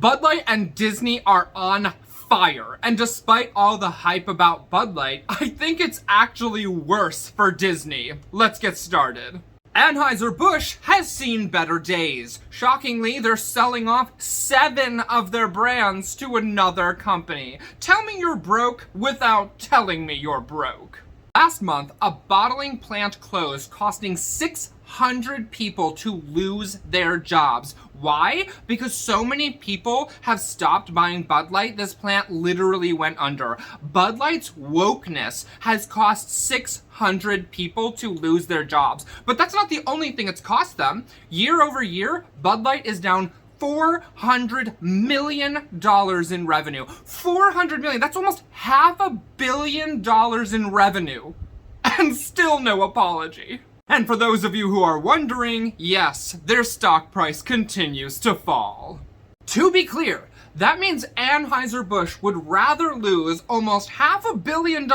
Bud Light and Disney are on fire, and despite all the hype about Bud Light, I think it's actually worse for Disney. Let's get started. Anheuser-Busch has seen better days. Shockingly, they're selling off 7 of their brands to another company. Tell me you're broke without telling me you're broke. Last month, a bottling plant closed, costing 600 people to lose their jobs. Why? Because so many people have stopped buying Bud Light, this plant literally went under. Bud Light's wokeness has cost 600 people to lose their jobs. But that's not the only thing it's cost them. Year over year, Bud Light is down $400 million in revenue. $400 million, that's almost $500 million in revenue. And still no apology. And for those of you who are wondering, yes, their stock price continues to fall. To be clear, that means Anheuser-Busch would rather lose almost $500 million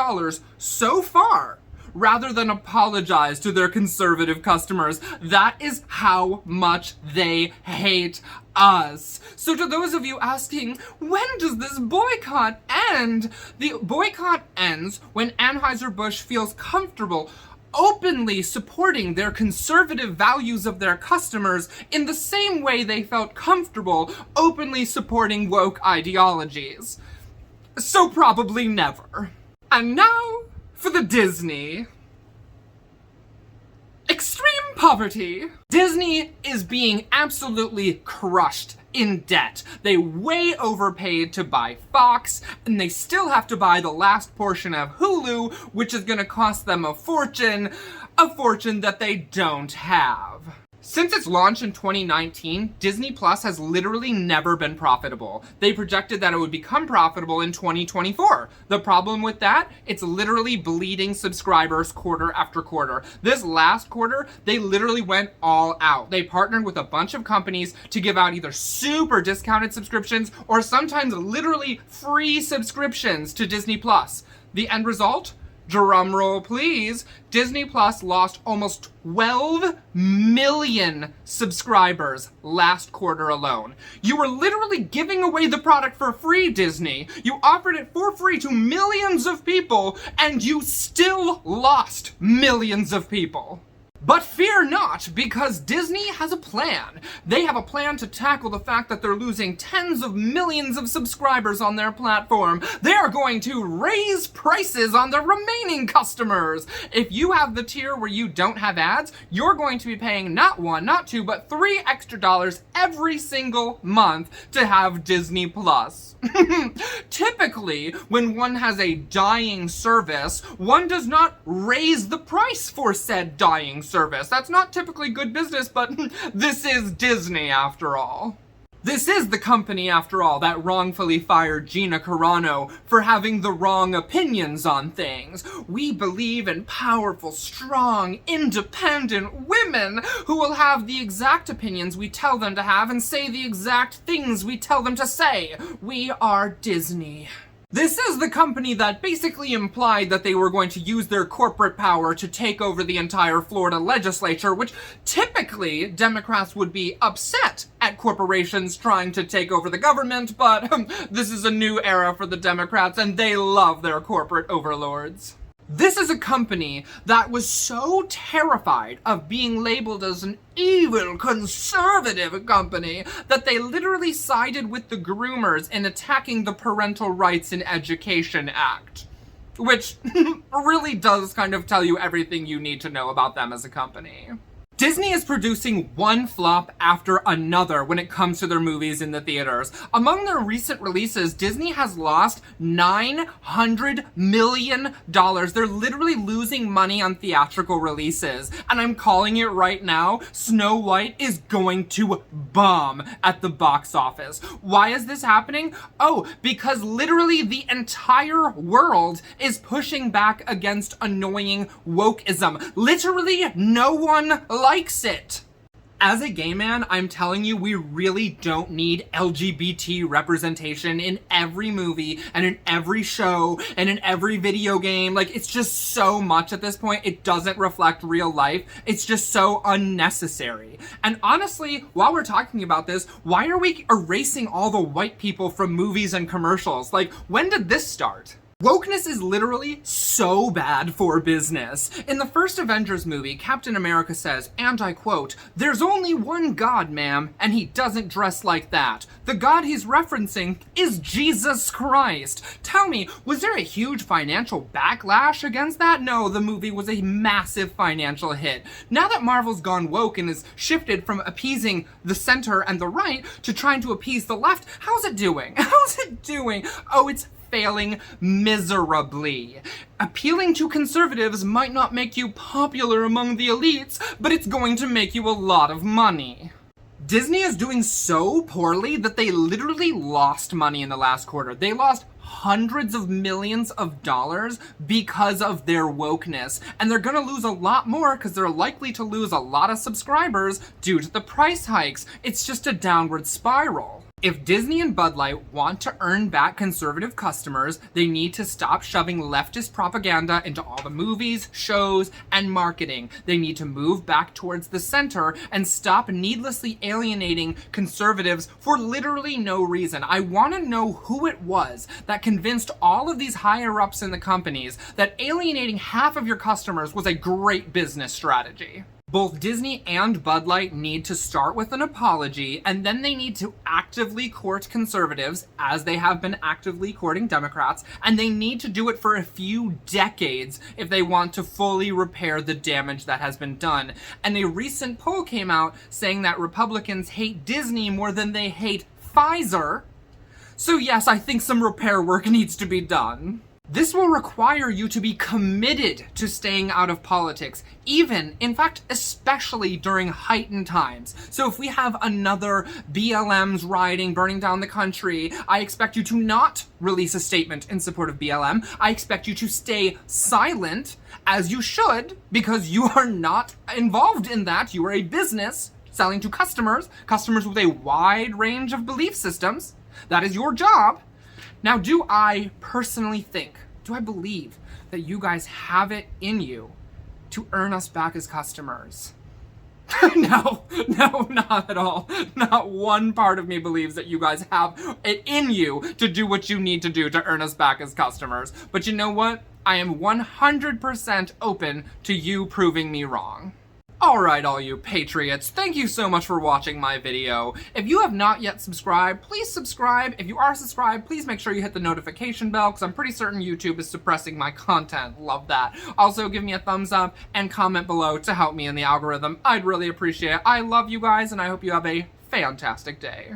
so far rather than apologize to their conservative customers. That is how much they hate us. So to those of you asking, when does this boycott end? The boycott ends when Anheuser-Busch feels comfortable openly supporting their conservative values of their customers in the same way they felt comfortable openly supporting woke ideologies. So probably never. And now for the Disney. Extreme poverty. Disney is being absolutely crushed in debt. They way overpaid to buy Fox, and they still have to buy the last portion of Hulu, which is gonna cost them a fortune that they don't have. Since its launch in 2019, Disney Plus has literally never been profitable. They projected that it would become profitable in 2024. The problem with that, it's literally bleeding subscribers quarter after quarter. This last quarter, they literally went all out. They partnered with a bunch of companies to give out either super discounted subscriptions or sometimes literally free subscriptions to Disney Plus. The end result? Drumroll please, Disney Plus lost almost 12 million subscribers last quarter alone. You were literally giving away the product for free, Disney. You offered it for free to millions of people, and you still lost millions of people. But fear not, because Disney has a plan. They have a plan to tackle the fact that they're losing tens of millions of subscribers on their platform. They are going to raise prices on the remaining customers. If you have the tier where you don't have ads, you're going to be paying not $1, not $2, but $3 extra every single month to have Disney Plus. Typically, when one has a dying service, one does not raise the price for said dying service. That's not typically good business, but this is Disney after all. This is the company, after all, that wrongfully fired Gina Carano for having the wrong opinions on things. We believe in powerful, strong, independent women who will have the exact opinions we tell them to have and say the exact things we tell them to say. We are Disney. This is the company that basically implied that they were going to use their corporate power to take over the entire Florida legislature, which typically Democrats would be upset at corporations trying to take over the government, but this is a new era for the Democrats and they love their corporate overlords. This is a company that was so terrified of being labeled as an evil conservative company that they literally sided with the groomers in attacking the Parental Rights in Education Act. Which really does kind of tell you everything you need to know about them as a company. Disney is producing one flop after another when it comes to their movies in the theaters. Among their recent releases, Disney has lost $900 million. They're literally losing money on theatrical releases. And I'm calling it right now, Snow White is going to bomb at the box office. Why is this happening? Oh, because literally the entire world is pushing back against annoying wokeism. Literally no one likes it. As a gay man, I'm telling you, we really don't need LGBT representation in every movie and in every show and in every video game. Like, it's just so much at this point. It doesn't reflect real life. It's just so unnecessary. And honestly, while we're talking about this, why are we erasing all the white people from movies and commercials? Like, when did this start? Wokeness is literally so bad for business. In the first Avengers movie, Captain America says, and I quote, "There's only one God, ma'am, and he doesn't dress like that. The God he's referencing is Jesus Christ." Tell me, was there a huge financial backlash against that? No, the movie was a massive financial hit. Now that Marvel's gone woke and has shifted from appeasing the center and the right to trying to appease the left, how's it doing? How's it doing? Oh, it's failing miserably. Appealing to conservatives might not make you popular among the elites, but it's going to make you a lot of money. Disney is doing so poorly that they literally lost money in the last quarter. They lost hundreds of millions of dollars because of their wokeness. And they're gonna lose a lot more because they're likely to lose a lot of subscribers due to the price hikes. It's just a downward spiral. If Disney and Bud Light want to earn back conservative customers, they need to stop shoving leftist propaganda into all the movies, shows, and marketing. They need to move back towards the center and stop needlessly alienating conservatives for literally no reason. I want to know who it was that convinced all of these higher-ups in the companies that alienating half of your customers was a great business strategy. Both Disney and Bud Light need to start with an apology, and then they need to actively court conservatives, as they have been actively courting Democrats, and they need to do it for a few decades if they want to fully repair the damage that has been done. And a recent poll came out saying that Republicans hate Disney more than they hate Pfizer. So yes, I think some repair work needs to be done. This will require you to be committed to staying out of politics, even, in fact, especially during heightened times. So if we have another BLM's rioting, burning down the country, I expect you to not release a statement in support of BLM. I expect you to stay silent, as you should, because you are not involved in that. You are a business selling to customers with a wide range of belief systems. That is your job. Now, do I personally think, do I believe that you guys have it in you to earn us back as customers? No, not at all. Not one part of me believes that you guys have it in you to do what you need to do to earn us back as customers. But you know what? I am 100% open to you proving me wrong. Alright, all you patriots, thank you so much for watching my video. If you have not yet subscribed, please subscribe. If you are subscribed, please make sure you hit the notification bell, because I'm pretty certain YouTube is suppressing my content. Love that. Also, give me a thumbs up and comment below to help me in the algorithm. I'd really appreciate it. I love you guys, and I hope you have a fantastic day.